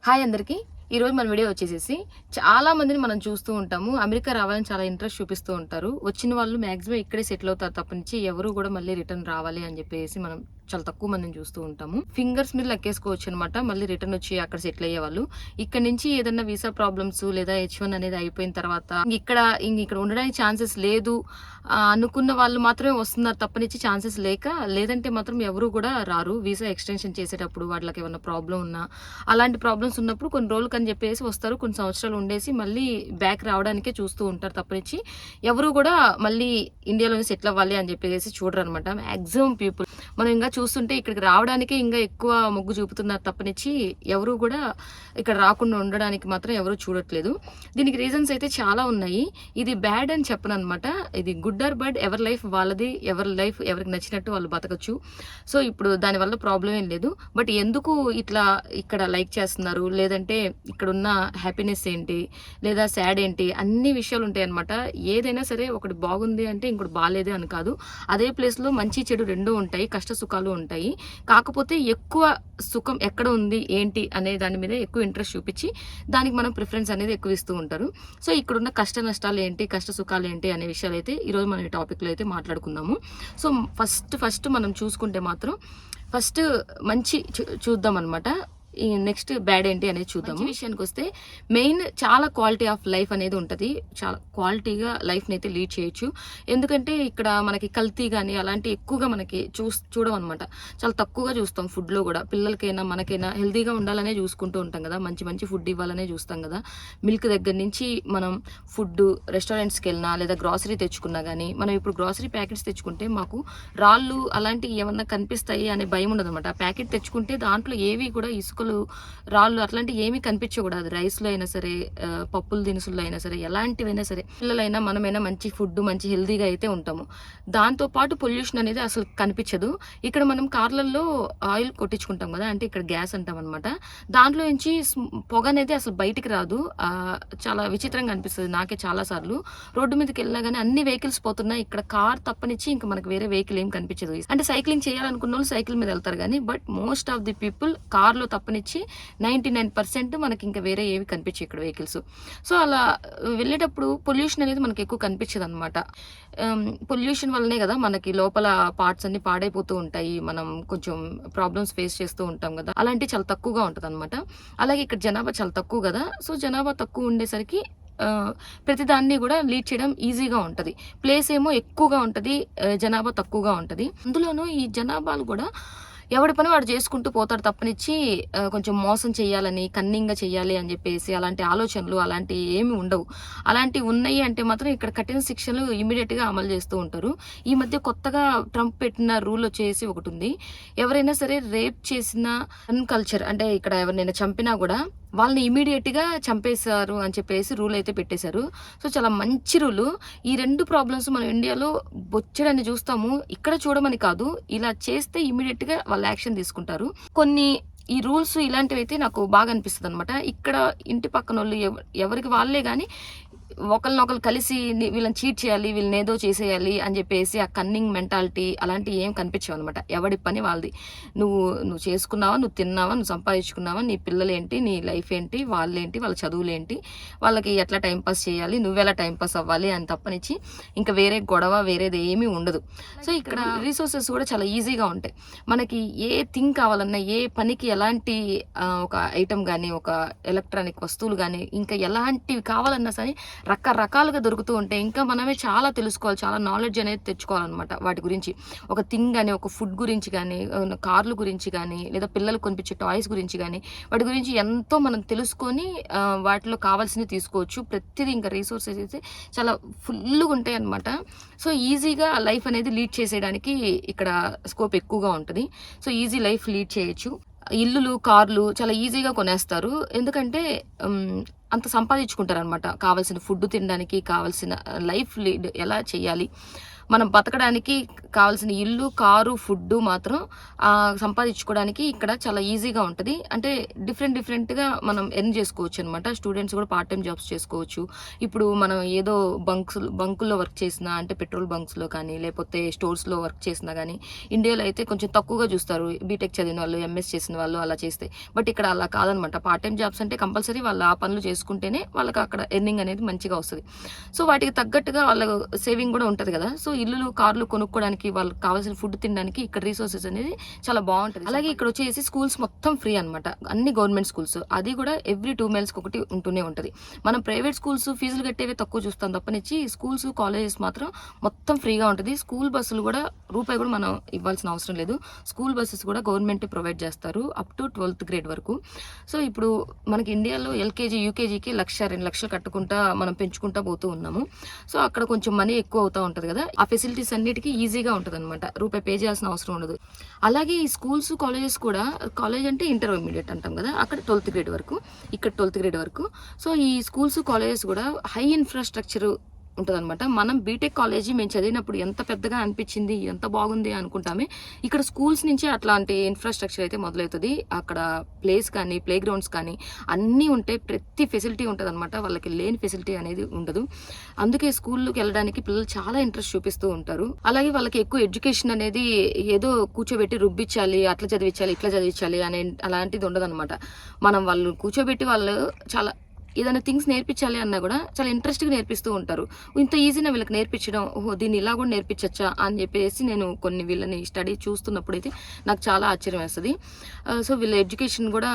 Hi అందరికీ. ఈరోజు మన వీడియో వచ్చేసేసి చాలా మందిని మనం చూస్తూ ఉంటాము. అమెరికా రావాలని చాలా ఇంట్రెస్ట్ చూపిస్తూ ఉంటారు. వచ్చిన వాళ్ళు మాక్సిమం ఇక్కడే సెటిల్ అవుతారు తప్పనించి ఎవరు కూడా మళ్ళీ రిటర్న్ రావాలి అని చెప్పేసి మనం చాలా తక్కువ మందిని చూస్తూ ఉంటాము. ఫింగర్స్ మీద లెక్కేసుకోవచ్చు అనమాట. మళ్ళీ రిటర్న్ వచ్చి అక్కడ సెటిల్ అయ్యే వాళ్ళు. ఇక్కడ నుంచి ఏదైనా వీసా ప్రాబ్లమ్స్ లేదా H1 అనేది అయిపోయిన తర్వాత ఇక్కడ ఉండడానికి ఛాన్సెస్ లేదు అనుకున్న వాళ్ళు మాత్రమే వస్తున్నారు తప్పనిచ్చి ఛాన్సెస్ లేదంటే మాత్రం ఎవరు కూడా రారు. వీసా ఎక్స్టెన్షన్ చేసేటప్పుడు వాళ్ళకి ఏమైనా ప్రాబ్లం ఉన్నా అలాంటి ప్రాబ్లమ్స్ ఉన్నప్పుడు కొన్ని రోజులు అని చెప్పేసి వస్తారు. కొన్ని సంవత్సరాలు ఉండేసి మళ్ళీ బ్యాక్ రావడానికే చూస్తూ ఉంటారు తప్పనిచ్చి ఎవరు కూడా మళ్ళీ ఇండియాలోనే సెటిల్ అవ్వాలి అని చెప్పేసి చూడరు అనమాట. మ్యాక్సిమం పీపుల్ మనం ఇంకా చూస్తుంటే ఇక్కడికి రావడానికే ఇంకా ఎక్కువ మొగ్గు చూపుతున్నారు తప్పనిచ్చి ఎవరు కూడా ఇక్కడ రాకుండా ఉండడానికి మాత్రం ఎవరు చూడట్లేదు. దీనికి రీజన్స్ అయితే చాలా ఉన్నాయి. ఇది బ్యాడ్ అని చెప్పను అనమాట. ఇది గుడ్ ఆర్ బ్యాడ్, ఎవరి లైఫ్ వాళ్ళది, ఎవరి లైఫ్ ఎవరికి నచ్చినట్టు వాళ్ళు బతకచ్చు. సో ఇప్పుడు దానివల్ల ప్రాబ్లం ఏం లేదు. బట్ ఎందుకు ఇట్లా ఇక్కడ లైక్ చేస్తున్నారు, లేదంటే ఇక్కడ ఉన్న హ్యాపీనెస్ ఏంటి లేదా సాడ్ ఏంటి అన్ని విషయాలు ఉంటాయి అనమాట. ఏదైనా సరే ఒకటి బాగుంది అంటే ఇంకోటి బాగాలేదే అని కాదు. అదే ప్లేస్లో మంచి చెడు రెండూ ఉంటాయి, కష్ట సుఖాలు ఉంటాయి. కాకపోతే ఎక్కువ సుఖం ఎక్కడ ఉంది ఏంటి అనే దాని మీద ఎక్కువ ఇంట్రెస్ట్ చూపించి దానికి మనం ప్రిఫరెన్స్ అనేది ఎక్కువ ఇస్తూ ఉంటారు. సో ఇక్కడున్న కష్ట నష్టాలు ఏంటి, కష్ట సుఖాలు ఏంటి అనే విషయాలు అయితే ఈరోజు మనం ఈ టాపిక్లో అయితే మాట్లాడుకుందాము. సో ఫస్ట్ మనం చూసుకుంటే మాత్రం ఫస్ట్ మంచి చూద్దాం అనమాట. ఈ నెక్స్ట్ బ్యాడ్ ఏంటి అనేది చూద్దాము. విషయానికి వస్తే మెయిన్ చాలా క్వాలిటీ ఆఫ్ లైఫ్ అనేది ఉంటుంది. చాలా క్వాలిటీగా లైఫ్ని అయితే లీడ్ చేయొచ్చు. ఎందుకంటే ఇక్కడ మనకి కల్తీ కానీ అలాంటి ఎక్కువగా మనకి చూడం అనమాట. చాలా తక్కువగా చూస్తాం. ఫుడ్లో కూడా పిల్లలకైనా మనకైనా హెల్తీగా ఉండాలనే చూసుకుంటూ ఉంటాం కదా. మంచి మంచి ఫుడ్ ఇవ్వాలనే చూస్తాం కదా. మిల్క్ దగ్గర నుంచి మనం ఫుడ్ రెస్టారెంట్స్కి వెళ్ళినా లేదా గ్రాసరీ తెచ్చుకున్నా కానీ మనం ఇప్పుడు గ్రాసరీ ప్యాకెట్స్ తెచ్చుకుంటే మాకు రాళ్ళు అలాంటివి ఏమన్నా కనిపిస్తాయి అనే భయం ఉండదు అనమాట. ఆ ప్యాకెట్ తెచ్చుకుంటే దాంట్లో ఏవి కూడా ఇసుక రాళ్ళు అట్లాంటివి ఏమీ కనిపించకూడదు. రైస్లో అయినా సరే, పప్పుల దినుసుల్లో అయినా సరే, ఎలాంటివైనా సరే పిల్లలైనా మనమైనా మంచి ఫుడ్ మంచి హెల్తీగా అయితే ఉంటాము. దాంతోపాటు పొల్యూషన్ అనేది అసలు కనిపించదు. ఇక్కడ మనం కార్లలో ఆయిల్ కొట్టించుకుంటాం కదా, అంటే ఇక్కడ గ్యాస్ అంటాం అనమాట. దాంట్లో నుంచి పొగ అనేది అసలు బయటికి రాదు. చాలా విచిత్రంగా అనిపిస్తుంది నాకే చాలా సార్లు. రోడ్డు మీదకి వెళ్ళినా కానీ అన్ని వెహికల్స్ పోతున్నాయి. ఇక్కడ కార్ తప్పనిచ్చి ఇంకా మనకు వేరే వెహికల్ ఏం కనిపించదు. అంటే సైక్లింగ్ చేయాలనుకున్న వాళ్ళు సైకిల్ మీద వెళ్తారు కానీ but most of the people కార్లో తప్పనిచ్చి 99% మనకి ఇంకా వేరే ఏవి కనిపించాయి ఇక్కడ వెహికల్స్. సో అలా వెళ్ళేటప్పుడు పొల్యూషన్ అనేది మనకి ఎక్కువ కనిపించదు అనమాట. పొల్యూషన్ వల్లనే కదా మనకి లోపల పార్ట్స్ అన్ని పాడైపోతూ ఉంటాయి. మనం కొంచెం ప్రాబ్లమ్స్ ఫేస్ చేస్తూ ఉంటాం కదా. అలాంటివి చాలా తక్కువగా ఉంటుంది అనమాట. అలాగే ఇక్కడ జనాభా చాలా తక్కువ కదా. సో జనాభా తక్కువ ఉండేసరికి ప్రతిదాన్ని కూడా లీడ్ చేయడం ఈజీగా ఉంటుంది. ప్లేస్ ఏమో ఎక్కువగా ఉంటుంది, జనాభా తక్కువగా ఉంటుంది. అందులోనూ ఈ జనాభాలు కూడా ఎవడి పని వాడు చేసుకుంటూ పోతాడు తప్పనిచ్చి కొంచెం మోసం చేయాలని, కన్నింగ్గా చేయాలి అని చెప్పేసి అలాంటి ఆలోచనలు అలాంటివి ఏమి ఉండవు. అలాంటివి ఉన్నాయి అంటే మాత్రం ఇక్కడ కఠిన శిక్షలు ఇమీడియట్గా అమలు చేస్తూ ఉంటారు. ఈ మధ్య కొత్తగా ట్రంప్ పెట్టిన రూల్ వచ్చేసి ఒకటి ఉంది. ఎవరైనా సరే రేప్ చేసిన కల్చర్ అంటే ఇక్కడ ఎవరినైనా చంపినా కూడా వాళ్ళని ఇమీడియట్గా చంపేశారు అని చెప్పేసి రూల్ అయితే పెట్టేశారు. సో చాలా మంచి రూలు. ఈ రెండు ప్రాబ్లమ్స్ మనం ఇండియాలో బొచ్చడని చూస్తాము. ఇక్కడ చూడమని కాదు, ఇలా చేస్తే ఇమీడియట్గా వాళ్ళు యాక్షన్ తీసుకుంటారు. కొన్ని ఈ రూల్స్ ఇలాంటివి అయితే నాకు బాగా అనిపిస్తుంది అనమాట. ఇక్కడ ఇంటి పక్కన వాళ్ళు ఎవరికి వాళ్ళే కానీ ఒకరినొకరు కలిసి వీళ్ళని చీట్ చేయాలి, వీళ్ళని ఏదో చేసేయాలి అని చెప్పేసి ఆ కన్నింగ్ మెంటాలిటీ అలాంటివి ఏం కనిపించవు అనమాట. ఎవడి పని వాళ్ళది. నువ్వు చేసుకున్నావా, నువ్వు తిన్నావా, నువ్వు సంపాదించుకున్నావా, నీ పిల్లలు ఏంటి, నీ లైఫ్ ఏంటి, వాళ్ళేంటి, వాళ్ళ చదువులు ఏంటి, వాళ్ళకి ఎట్లా టైంపాస్ చేయాలి, నువ్వెలా టైంపాస్ అవ్వాలి అని తప్పనిచ్చి ఇంకా వేరే గొడవ వేరేది ఏమీ ఉండదు. సో ఇక్కడ రిసోర్సెస్ కూడా చాలా ఈజీగా ఉంటాయి. మనకి ఏ థింగ్ కావాలన్నా, ఏ పనికి ఎలాంటి ఒక ఐటమ్ కానీ, ఒక ఎలక్ట్రానిక్ వస్తువులు కానీ, ఇంకా ఎలాంటివి కావాలన్నా సరే రకరకాలుగా దొరుకుతూ ఉంటాయి. ఇంకా మనమే చాలా తెలుసుకోవాలి, చాలా నాలెడ్జ్ అనేది తెచ్చుకోవాలన్నమాట వాటి గురించి. ఒక థింగ్ కానీ, ఒక ఫుడ్ గురించి కానీ, కార్ల గురించి కానీ, లేదా పిల్లలకు కొనిపించే టాయ్స్ గురించి కానీ, వాటి గురించి ఎంతో మనం తెలుసుకొని వాటిలో కావాల్సినవి తీసుకోవచ్చు. ప్రతిదీ ఇంకా రీసోర్సెస్ అయితే చాలా ఫుల్గా ఉంటాయి అన్నమాట. సో ఈజీగా లైఫ్ అనేది లీడ్ చేసేయడానికి ఇక్కడ స్కోప్ ఎక్కువగా ఉంటుంది. సో ఈజీ లైఫ్ లీడ్ చేయొచ్చు. ఇల్లులు, కార్లు చాలా ఈజీగా కొనేస్తారు. ఎందుకంటే అంత సంపాదించుకుంటారనమాట. కావాల్సిన ఫుడ్ తినడానికి, కావాల్సిన లైఫ్ లీడ్ ఎలా చేయాలి, మనం బతకడానికి కావాల్సిన ఇల్లు, కారు, ఫుడ్డు మాత్రం సంపాదించుకోవడానికి ఇక్కడ చాలా ఈజీగా ఉంటది. అంటే డిఫరెంట్‌గా మనం ఎర్న్ చేసుకోవచ్చనమాట. స్టూడెంట్స్ కూడా పార్ట్ టైమ్ జాబ్స్ చేసుకోవచ్చు. ఇప్పుడు మనం ఏదో బంకుల్లో వర్క్ చేసినా, అంటే పెట్రోల్ బంక్స్‌లో కానీ, లేపోతే స్టోర్స్‌లో వర్క్ చేసినా గానీ, ఇండియాలో అయితే కొంచెం తక్కువగా చూస్తారు. బీటెక్ చదివిన వాళ్ళు, ఎంఎస్ చేసిన వాళ్ళు అలా చేస్తే. బట్ ఇక్కడ అలా కాదనమాట. పార్ట్ టైమ్ జాబ్స్ అంటే కంపల్సరీ వాళ్ళు ఆ పనులు చేసుకుంటేనే వాళ్ళకి అక్కడ ఎర్నింగ్ అనేది మంచిగా వస్తది. సో వాటికి తగ్గట్టుగా వాళ్ళ సేవింగ్ కూడా ఉంటది కదా! సో ఇల్లులు, కార్లు కొనుక్కోవడానికి, వాళ్ళకి కావాల్సిన ఫుడ్ తినడానికి ఇక్కడ రిసోర్సెస్ అనేది చాలా బావుంటది. అలాగే ఇక్కడ వచ్చేసి స్కూల్స్ మొత్తం ఫ్రీ అనమాట. అన్ని గవర్నమెంట్ స్కూల్స్. అది కూడా ఎవ్రీ 2 మైల్స్‌కి ఒకటి ఉంటూనే ఉంటది. మనం ప్రైవేట్ స్కూల్స్ ఫీజులు కట్టేవి తక్కువ చూస్తాం తప్పనిచ్చి స్కూల్స్, కాలేజెస్ మాత్రం మొత్తం ఫ్రీగా ఉంటది. స్కూల్ బస్సులు కూడా రూపాయి కూడా మనం ఇవ్వాల్సిన అవసరం లేదు. స్కూల్ బస్సెస్ కూడా గవర్నమెంటే ప్రొవైడ్ చేస్తారు అప్ టు 12థ్ గ్రేడ్ వరకు. సో ఇప్పుడు మనకి ఇండియాలో ఎల్‌కేజీ, యూకేజీకి 1,00,000, 2,00,000 కట్టుకుంటా మనం పెంచుకుంటా పోతూ ఉన్నాము. సో అక్కడ కొంచెం మనీ ఎక్కువ అవుతా ఉంటది కదా! ఆ ఫెసిలిటీస్ అన్నిటికీ ఈజీగా ఉంటదనమాట. రూపాయి పే చేయాల్సిన అవసరం ఉండదు. అలాగే ఈ స్కూల్స్, కాలేజెస్ కూడా, కాలేజ్ అంటే ఇంటర్మీడియట్ అంటాం కదా! అక్కడ 12థ్ గ్రేడ్ వరకు, ఇక్కడ 12థ్ గ్రేడ్ వరకు. సో ఈ స్కూల్స్, కాలేజెస్ కూడా హై ఇన్‌ఫ్రాస్ట్రక్చర్ ఉంటదనమాట. మనం బీటెక్ కాలేజీ మేము చదివినప్పుడు ఎంత పెద్దగా అనిపించింది, ఎంత బాగుంది అనుకుంటామే. ఇక్కడ స్కూల్స్ నుంచే అట్లాంటి ఇన్‌ఫ్రాస్ట్రక్చర్ అయితే మొదలవుతది. అక్కడ ప్లేస్ కానీ, ప్లే గ్రౌండ్స్ కానీ అన్నీ ఉంటాయి. ప్రతి ఫెసిలిటీ ఉంటదనమాట. వాళ్ళకి లేని ఫెసిలిటీ అనేది ఉండదు. అందుకే స్కూల్‌కి వెళ్ళడానికి పిల్లలు చాలా ఇంట్రెస్ట్ చూపిస్తూ ఉంటారు. అలాగే వాళ్ళకి ఎక్కువ ఎడ్యుకేషన్ అనేది ఏదో కూర్చోబెట్టి రుబ్బిచ్చాలి, అట్లా చదివించాలి, ఇట్లా చదివించాలి అలాంటిది ఉండదనమాట. మనం వాళ్ళు కూర్చోబెట్టి వాళ్ళు చాలా ఏదైనా థింగ్స్ నేర్పించాలి అన్నా కూడా చాలా ఇంట్రెస్ట్‌గా నేర్పిస్తూ ఉంటారు. ఇంత ఈజీనా వీళ్ళకి నేర్పించడం, ఓహో! దీన్ని ఇలా కూడా నేర్పించొచ్చా అని చెప్పేసి నేను కొన్ని వీళ్ళని స్టడీ చూస్తున్నప్పుడైతే నాకు చాలా ఆశ్చర్యం వేస్తది. సో వీళ్ళ ఎడ్యుకేషన్ కూడా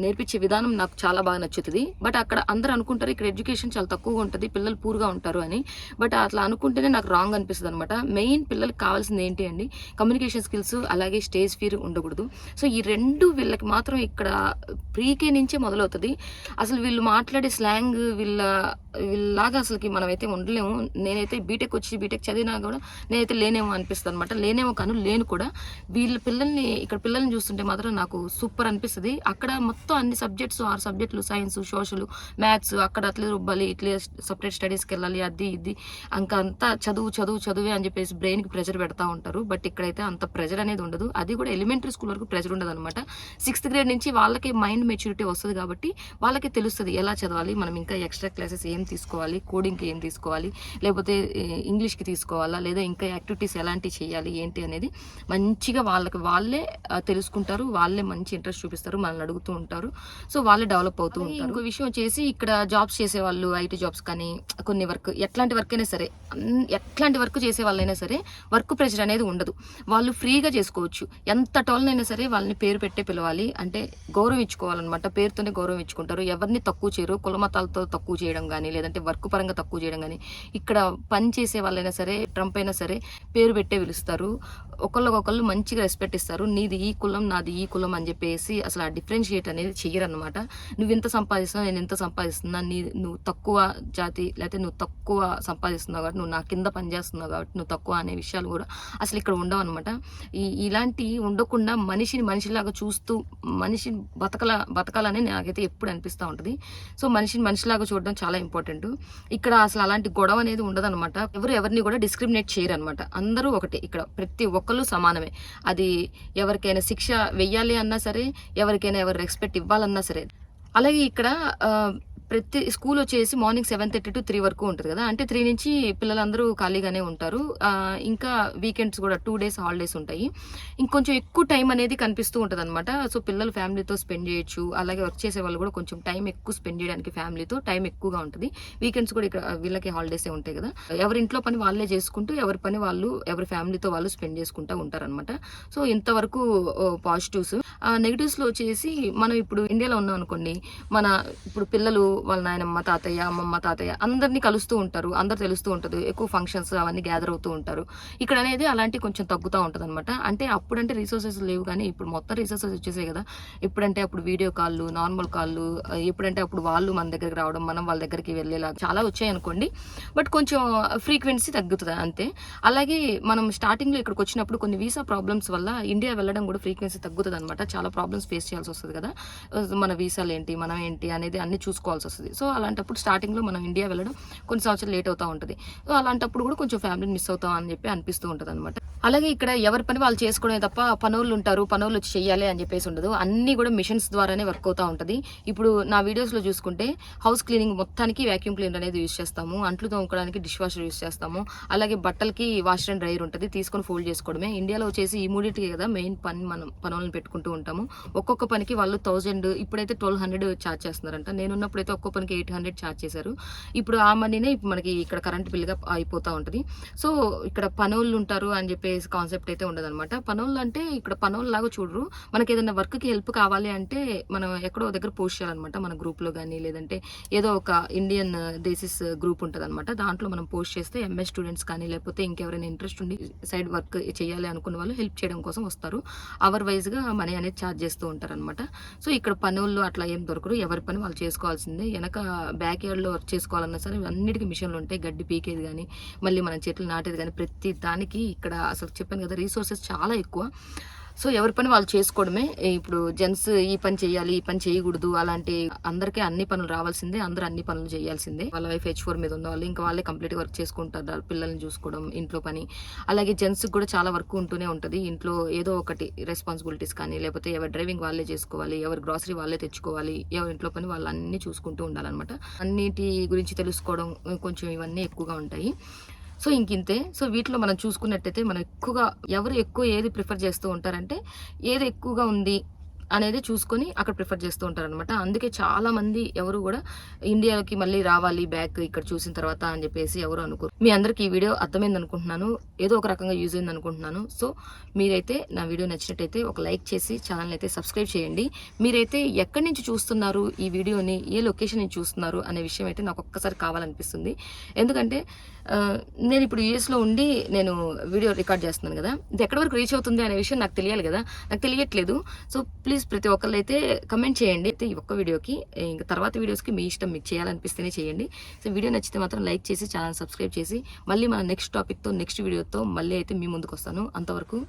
నేర్పించే విధానం నాకు చాలా బాగా నచ్చుతది. బట్ అక్కడ అందరూ అనుకుంటారు ఇక్కడ ఎడ్యుకేషన్ చాలా తక్కువగా ఉంటది, పిల్లలు పూర్‌గా ఉంటారు అని. బట్ అట్లా అనుకుంటేనే నాకు రాంగ్ అనిపిస్తదనమాట. మెయిన్ పిల్లలకి కావాల్సింది ఏంటి అండి, కమ్యూనికేషన్ స్కిల్స్, అలాగే స్టేజ్ ఫియర్ ఉండకూడదు. సో ఈ 2 వీళ్ళకి మాత్రం ఇక్కడ ప్రీకే నుంచే మొదలవుతది. అసలు వీళ్ళు మాట్లాడే స్లాంగ్ వీళ్ళలాగా అసలుకి మనమైతే ఉండలేము. నేనైతే బీటెక్ చదివినా కూడా నేనైతే లేనేమో అనిపిస్తదనమాట. లేనేమో కాను, లేను కూడా. ఇక్కడ పిల్లల్ని చూస్తుంటే మాత్రం నాకు సూపర్ అనిపిస్తది. అక్కడ మొత్తం అన్ని సబ్జెక్ట్స్, 6 సబ్జెక్టులు, సైన్స్, సోషల్, మ్యాథ్స్, అక్కడ అట్లే రుబ్బాలి, ఇట్లే సెపరేట్ స్టడీస్‌కెళ్ళాలి, అది ఇది అంతా చదువే అని చెప్పేసి బ్రెయిన్‌కి ప్రెషర్ పెడతా ఉంటారు. బట్ ఇక్కడైతే అంత ప్రెషర్ అనేది ఉండదు. అది కూడా ఎలిమెంటరీ స్కూల్ వరకు ప్రెషర్ ఉండదనమాట. 6థ్ గ్రేడ్ నుంచి వాళ్ళకి మైండ్ మెచ్యూరిటీ వస్తది కాబట్టి వాళ్ళకి తెలుస్తది ఎలా చదవాలి, మనం ఇంకా ఎక్స్‌ట్రా క్లాసెస్ ఏం తీసుకోవాలి, కోడింగ్‌కి ఏం తీసుకోవాలి, లేకపోతే ఇంగ్లీష్‌కి తీసుకోవాలా, లేదా ఇంకా యాక్టివిటీస్ ఎలాంటివి చేయాలి, ఏంటి అనేది మంచిగా వాళ్ళే తెలుసుకుంటారు. వాళ్ళే మంచి ఇంట్రెస్ట్ చూపిస్తారు. మనల్ని అడుగుతూ ఉంటారు. సో వాళ్ళే డెవలప్ అవుతూ ఉంటారు. ఇంకో విషయం వచ్చేసి ఇక్కడ జాబ్స్ చేసేవాళ్ళు, ఐటీ జాబ్స్ కానీ, కొన్ని ఎట్లాంటి వర్క్ అయినా సరే, ఎట్లాంటి వర్క్ చేసే వాళ్ళైనా సరే వర్క్ ప్రెషర్ అనేది ఉండదు. వాళ్ళు ఫ్రీగా చేసుకోవచ్చు. ఎంత టోల్నైనా సరే వాళ్ళని పేరు పెట్టే పిలవాలి. అంటే గౌరవం ఇచ్చుకోవాలన్నమాట. పేరుతోనే గౌరవం ఇచ్చుకుంటారు. ఎవరిని తక్కువ చేయరు. కులమతాలతో తక్కువ చేయడం కానీ, లేదంటే వర్క్ పరంగా తక్కువ చేయడం కానీ. ఇక్కడ పని చేసే వాళ్ళైనా సరే, ట్రంప్ అయినా సరే పేరు పెట్టే పిలుస్తారు. ఒకళ్ళకొకళ్ళు మంచిగా రెస్పెక్ట్ ఇస్తారు. నీది ఈ కులం, నాది ఈ కులం అని చెప్పేసి అసలు ఆ డిఫరెన్షియేట్ అనేది చెయ్యరనమాట. నువ్వు ఇంత సంపాదిస్తున్నావు, నేను ఇంత సంపాదిస్తున్నా, నువ్వు తక్కువ జాతి, లేకపోతే నువ్వు తక్కువ సంపాదిస్తున్నావు కాబట్టి, నువ్వు నా కింద పనిచేస్తున్నావు కాబట్టి నువ్వు తక్కువ అనే విషయాలు కూడా అసలు ఇక్కడ ఉండవు అనమాట. ఇలాంటి ఉండకుండా మనిషిని మనిషిలాగా చూస్తూ మనిషిని బతకాలని నాకైతే ఎప్పుడు అనిపిస్తూ ఉంటుంది. సో మనిషిని మనిషిలాగా చూడడం చాలా ఇంపార్టెంట్. ఇక్కడ అసలు అలాంటి గొడవ అనేది ఉండదనమాట. ఎవరిని కూడా డిస్క్రిమినేట్ చేయరు అనమాట. అందరూ ఒకటే. ఇక్కడ ప్రతి ఒక్కళ్ళు సమానమే. అది ఎవరికైనా శిక్ష వెయ్యాలి అన్నా సరే, ఎవరికైనా ఎవరు రెస్పెక్ట్ ఇవ్వాలన్నా సరే. అలాగే ఇక్కడ ప్రతి స్కూల్ వచ్చేసి మార్నింగ్ 7:30 to 3 వరకు ఉంటుంది కదా. అంటే 3 నుంచి పిల్లలందరూ ఖాళీగానే ఉంటారు. ఇంకా వీకెండ్స్ కూడా 2 days హాలిడేస్ ఉంటాయి. ఇంకొంచెం ఎక్కువ టైం అనేది కనిపిస్తూ ఉంటుంది అనమాట. సో పిల్లలు ఫ్యామిలీతో స్పెండ్ చేయొచ్చు. అలాగే వర్క్ చేసే వాళ్ళు కూడా కొంచెం టైం ఎక్కువ స్పెండ్ చేయడానికి ఫ్యామిలీతో టైం ఎక్కువగా ఉంటుంది. వీకెండ్స్ కూడా ఇక్కడ వీళ్ళకి హాలిడేసే ఉంటాయి కదా. ఎవరి ఇంట్లో పని వాళ్ళే చేసుకుంటూ, ఎవరి పని వాళ్ళు, ఎవరి ఫ్యామిలీతో వాళ్ళు స్పెండ్ చేసుకుంటూ ఉంటారనమాట. సో ఇంతవరకు పాజిటివ్స్. నెగిటివ్స్లో వచ్చేసి మనం ఇప్పుడు ఇండియాలో ఉన్నాం అనుకోండి, ఇప్పుడు పిల్లలు వాళ్ళ నాయనమ్మ, తాతయ్య, అమ్మమ్మ, తాతయ్య అందరినీ కలుస్తూ ఉంటారు. అందరు తెలుస్తూ ఉంటుంది. ఎక్కువ ఫంక్షన్స్ అవన్నీ గ్యాదర్ అవుతూ ఉంటారు. ఇక్కడ అనేది అలాంటి కొంచెం తగ్గుతూ ఉంటుంది అనమాట. అంటే అప్పుడంటే రిసోర్సెస్ లేవు కానీ ఇప్పుడు మొత్తం రిసోర్సెస్ వచ్చేసాయి కదా. ఎప్పుడంటే అప్పుడు వీడియో కాళ్ళు, నార్మల్ కాళ్ళు, ఎప్పుడంటే అప్పుడు వాళ్ళు మన దగ్గరికి రావడం, మనం వాళ్ళ దగ్గరికి వెళ్ళేలా చాలా వచ్చాయి అనుకోండి. బట్ కొంచెం ఫ్రీక్వెన్సీ తగ్గుతుంది అంతే. అలాగే మనం స్టార్టింగ్లో ఇక్కడికి వచ్చినప్పుడు కొన్ని వీసా ప్రాబ్లమ్స్ వల్ల ఇండియా వెళ్ళడం కూడా ఫ్రీక్వెన్సీ తగ్గుతుంది అనమాట. చాలా ప్రాబ్లమ్స్ ఫేస్ చేయాల్సి వస్తుంది కదా. మన వీసాలు ఏంటి, మనం ఏంటి అనేది అన్ని చూసుకోవాల్సి వస్తుంది. వస్తుంది. సో అలాంటప్పుడు స్టార్టింగ్లో మనం ఇండియా వెళ్ళడం కొన్ని సంవత్సరాలు లేట్ అవుతూ ఉంటుంది. సో అలాంటప్పుడు కూడా కొంచెం ఫ్యామిలీని మిస్ అవుతాం అని చెప్పి అనిపిస్తూ ఉంటుంది అనమాట. అలాగే ఇక్కడ ఎవరి పని వాళ్ళు చేసుకోవడమే తప్ప పనోళ్ళు ఉంటారు, పనోళ్ళు వచ్చి చెయ్యాలి అని చెప్పేసి ఉండదు. అన్నీ కూడా మిషన్స్ ద్వారానే వర్క్ అవుతూ ఉంటుంది. ఇప్పుడు నా వీడియోస్లో చూసుకుంటే హౌస్ క్లీనింగ్ మొత్తానికి వ్యాక్యూమ్ క్లీనర్ అనేది యూస్ చేస్తాము, అంట్లు తోముకోవడానికి డిష్ వాషర్ యూస్ చేస్తాము, అలాగే బట్టలకి వాషర్ అండ్ డ్రైయర్ ఉంటుంది, తీసుకొని ఫోల్డ్ చేసుకోవడమే. ఇండియాలో వచ్చేసి ఈ మూడింటికి కదా మెయిన్ పని, మనం పనులను పెట్టుకుంటూ ఉంటాము. ఒక్కొక్క పనికి వాళ్ళు 1000, ఇప్పుడైతే 1200 ఛార్జ్ చేస్తున్నారంట. నేనున్నప్పుడైతే ఒక్కో పనికి 800 ఛార్జ్ చేశారు. ఇప్పుడు ఆ మనీనే మనకి ఇక్కడ కరెంట్ బిల్గా అయిపోతూ ఉంటుంది. సో ఇక్కడ పనోళ్ళు ఉంటారు అని చెప్పేసి కాన్సెప్ట్ అయితే ఉండదన్నమాట. పనోళ్ళు అంటే ఇక్కడ పనోళ్ళు లాగా చూడరు. మనకి ఏదైనా వర్క్కి హెల్ప్ కావాలి అంటే మనం ఎక్కడో దగ్గర పోస్ట్ చేయాలన్నమాట, మన గ్రూప్లో కానీ లేదంటే ఏదో ఒక ఇండియన్ దేశీస్ గ్రూప్ ఉంటుంది అనమాట. దాంట్లో మనం పోస్ట్ చేస్తే ఎంఎస్ స్టూడెంట్స్ కానీ లేకపోతే ఇంకెవరైనా ఇంట్రెస్ట్ ఉండి సైడ్ వర్క్ చేయాలి అనుకున్న వాళ్ళు హెల్ప్ చేయడం కోసం వస్తారు. అవర్ వైజ్గా మనీ అనేది ఛార్జ్ చేస్తూ ఉంటారు అనమాట. సో ఇక్కడ పనులు అట్లా ఏం దొరకరు, ఎవరి పని వాళ్ళు చేసుకోవాల్సిందే. వెనక బ్యాక్ యార్డ్లో వర్క్ చేసుకోవాలన్నా సరే అన్నిటికీ మిషన్లు ఉంటాయి. గడ్డి పీకేది కానీ మళ్ళీ మనం చెట్లు నాటేది కానీ ప్రతి దానికి ఇక్కడ అసలు చెప్పాను కదా రీసోర్సెస్ చాలా ఎక్కువ. సో ఎవరి పని వాళ్ళు చేసుకోవడమే. ఇప్పుడు జెంట్స్ ఈ పని చేయాలి, ఈ పని చేయకూడదు అలాంటి అందరికీ అన్ని పనులు రావాల్సిందే, అందరూ అన్ని పనులు చేయాల్సిందే. వాళ్ళ వైఫ్ H4 మీద ఉన్న వాళ్ళు ఇంకా వాళ్ళే కంప్లీట్గా వర్క్ చేసుకుంటారు, పిల్లల్ని చూసుకోవడం, ఇంట్లో పని. అలాగే జెంట్స్కి కూడా చాలా వర్క్ ఉంటూనే ఉంటుంది. ఇంట్లో ఏదో ఒకటి రెస్పాన్సిబిలిటీస్ కానీ లేకపోతే ఎవరి డ్రైవింగ్ వాళ్ళే చేసుకోవాలి, ఎవరి గ్రాసరీ వాళ్ళే తెచ్చుకోవాలి, ఎవరి ఇంట్లో పని వాళ్ళు అన్నీ చూసుకుంటూ ఉండాలన్నమాట. అన్నిటి గురించి తెలుసుకోవడం కొంచెం ఇవన్నీ ఎక్కువగా ఉంటాయి. సో ఇంకింతే. సో వీటిలో మనం చూసుకున్నట్టయితే మనం ఎక్కువగా ఎవరు ఎక్కువ ఏది ప్రిఫర్ చేస్తూ ఉంటారంటే ఏది ఎక్కువగా ఉంది అనేది చూసుకొని అక్కడ ప్రిఫర్ చేస్తూ ఉంటారనమాట. అందుకే చాలా మంది ఎవరు కూడా ఇండియాకి మళ్ళీ రావాలి బ్యాక్ ఇక్కడ చూసిన తర్వాత అని చెప్పేసి ఎవరు అనుకోరు. మీ అందరికి ఈ వీడియో అర్థమైంది అనుకుంటున్నాను, ఏదో ఒక రకంగా యూజ్ అయింది అనుకుంటున్నాను. సో మీరైతే నా వీడియో నచ్చినట్టయితే ఒక లైక్ చేసి ఛానల్ అయితే సబ్స్క్రైబ్ చేయండి. మీరైతే ఎక్కడి నుంచి చూస్తున్నారు ఈ వీడియోని, ఏ లొకేషన్ నుంచి చూస్తున్నారు అనే విషయం అయితే నాకు ఒక్కసారి కావాలనిపిస్తుంది. ఎందుకంటే నేను ఇప్పుడు యూఎస్లో ఉండి నేను వీడియో రికార్డ్ చేస్తున్నాను కదా, ఇది ఎక్కడి వరకు రీచ్ అవుతుంది అనే విషయం నాకు తెలియాలి కదా, నాకు తెలియట్లేదు. సో ప్లీజ్ ప్రతి ఒక్కళ్ళు అయితే కమెంట్ చేయండి. అయితే ఈ ఒక్క వీడియోకి, ఇంకా తర్వాత వీడియోస్కి మీ ఇష్టం, మీకు చేయాలనిపిస్తేనే చేయండి. సో వీడియో నచ్చితే మాత్రం లైక్ చేసి ఛానల్ సబ్స్క్రైబ్ చేసి మళ్ళీ మన నెక్స్ట్ టాపిక్తో నెక్స్ట్ వీడియోతో మళ్ళీ అయితే మీ ముందుకు వస్తాను. అంతవరకు